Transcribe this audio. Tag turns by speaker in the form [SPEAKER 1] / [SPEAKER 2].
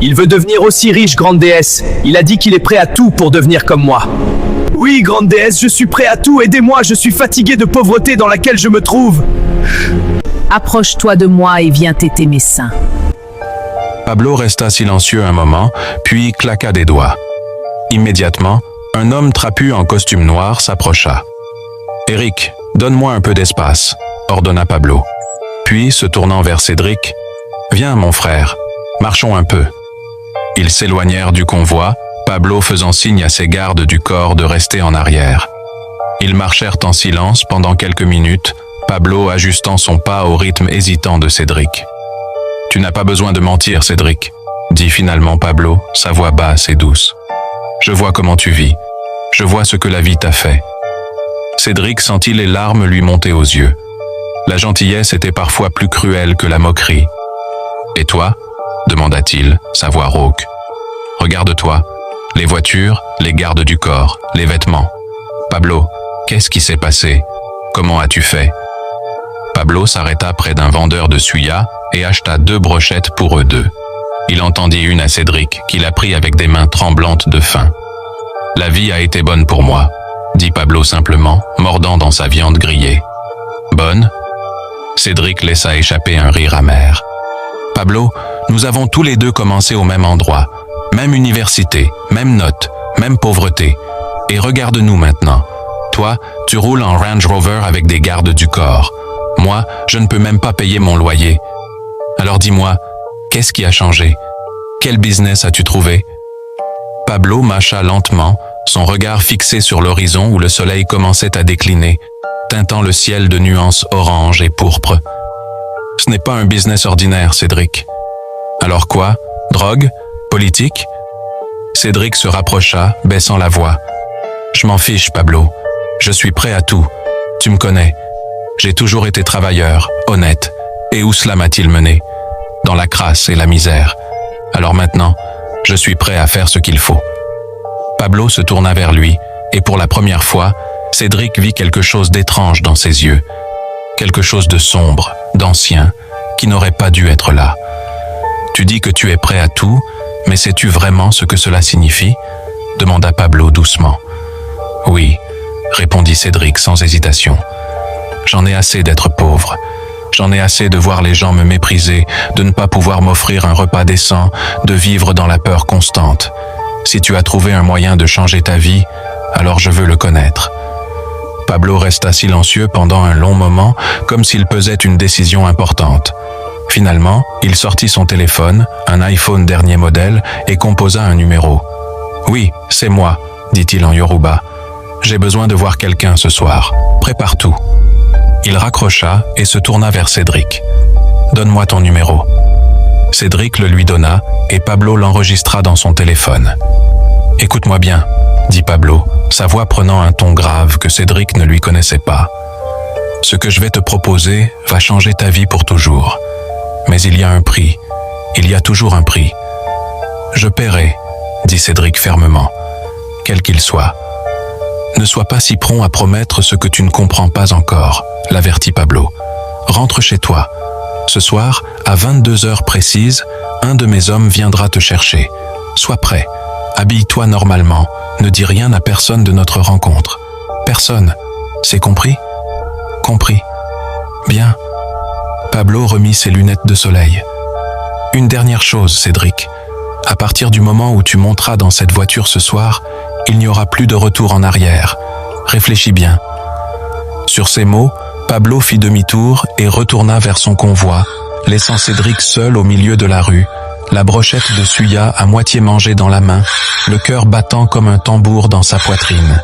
[SPEAKER 1] Il veut devenir aussi riche, grande déesse. Il a dit qu'il est prêt à tout pour devenir comme moi. Oui, grande déesse, je suis prêt à tout. Aidez-moi, je suis fatigué de pauvreté dans laquelle je me trouve.
[SPEAKER 2] Approche-toi de moi et viens téter mes seins.
[SPEAKER 3] Pablo resta silencieux un moment, puis claqua des doigts. Immédiatement, un homme trapu en costume noir s'approcha. « Eric, donne-moi un peu d'espace », ordonna Pablo. Puis, se tournant vers Cédric, « Viens, mon frère, marchons un peu. » Ils s'éloignèrent du convoi, Pablo faisant signe à ses gardes du corps de rester en arrière. Ils marchèrent en silence pendant quelques minutes, Pablo ajustant son pas au rythme hésitant de Cédric. « Tu n'as pas besoin de mentir, Cédric, » dit finalement Pablo, sa voix basse et douce. « Je vois comment tu vis. Je vois ce que la vie t'a fait. » Cédric sentit les larmes lui monter aux yeux. La gentillesse était parfois plus cruelle que la moquerie. « Et toi ?» demanda-t-il, sa voix rauque. « Regarde-toi. Les voitures, les gardes du corps, les vêtements. Pablo, qu'est-ce qui s'est passé? Comment as-tu fait ?» Pablo s'arrêta près d'un vendeur de suya et acheta 2 brochettes pour eux deux. Il en tendit une à Cédric, qui la prit avec des mains tremblantes de faim. « La vie a été bonne pour moi, » dit Pablo simplement, mordant dans sa viande grillée. « Bonne ?» Cédric laissa échapper un rire amer. « Pablo, nous avons tous les deux commencé au même endroit, même université, même notes, même pauvreté. Et regarde-nous maintenant. Toi, tu roules en Range Rover avec des gardes du corps. Moi, je ne peux même pas payer mon loyer. Alors dis-moi, qu'est-ce qui a changé? Quel business as-tu trouvé ?» Pablo mâcha lentement, son regard fixé sur l'horizon où le soleil commençait à décliner, teintant le ciel de nuances orange et pourpre. « Ce n'est pas un business ordinaire, Cédric. » « Alors quoi? Drogue? Politique? » Cédric se rapprocha, baissant la voix. « Je m'en fiche, Pablo. Je suis prêt à tout. Tu me connais. J'ai toujours été travailleur, honnête. Et où cela m'a-t-il mené? Dans la crasse et la misère. Alors maintenant, je suis prêt à faire ce qu'il faut. » Pablo se tourna vers lui, et pour la première fois, Cédric vit quelque chose d'étrange dans ses yeux. Quelque chose de sombre, d'ancien, qui n'aurait pas dû être là. « Tu dis que tu es prêt à tout, mais sais-tu vraiment ce que cela signifie ?» demanda Pablo doucement. « Oui, » répondit Cédric sans hésitation. « J'en ai assez d'être pauvre. J'en ai assez de voir les gens me mépriser, de ne pas pouvoir m'offrir un repas décent, de vivre dans la peur constante. Si tu as trouvé un moyen de changer ta vie, alors je veux le connaître. » Pablo resta silencieux pendant un long moment, comme s'il pesait une décision importante. Finalement, il sortit son téléphone, un iPhone dernier modèle, et composa un numéro. « Oui, c'est moi, » dit-il en yoruba. « J'ai besoin de voir quelqu'un ce soir. Prépare tout. » Il raccrocha et se tourna vers Cédric. « Donne-moi ton numéro. » Cédric le lui donna et Pablo l'enregistra dans son téléphone. « Écoute-moi bien, » dit Pablo, sa voix prenant un ton grave que Cédric ne lui connaissait pas. « Ce que je vais te proposer va changer ta vie pour toujours. Mais il y a un prix. Il y a toujours un prix. »« Je paierai, » dit Cédric fermement, « quel qu'il soit. »« Ne sois pas si prompt à promettre ce que tu ne comprends pas encore, » l'avertit Pablo. « Rentre chez toi. Ce soir, à 22 heures précises, un de mes hommes viendra te chercher. Sois prêt. Habille-toi normalement. Ne dis rien à personne de notre rencontre. Personne. C'est compris ? Compris. Bien. » Pablo remit ses lunettes de soleil. « Une dernière chose, Cédric. À partir du moment où tu monteras dans cette voiture ce soir, il n'y aura plus de retour en arrière. Réfléchis bien. » Sur ces mots, Pablo fit demi-tour et retourna vers son convoi, laissant Cédric seul au milieu de la rue, la brochette de suya à moitié mangée dans la main, le cœur battant comme un tambour dans sa poitrine.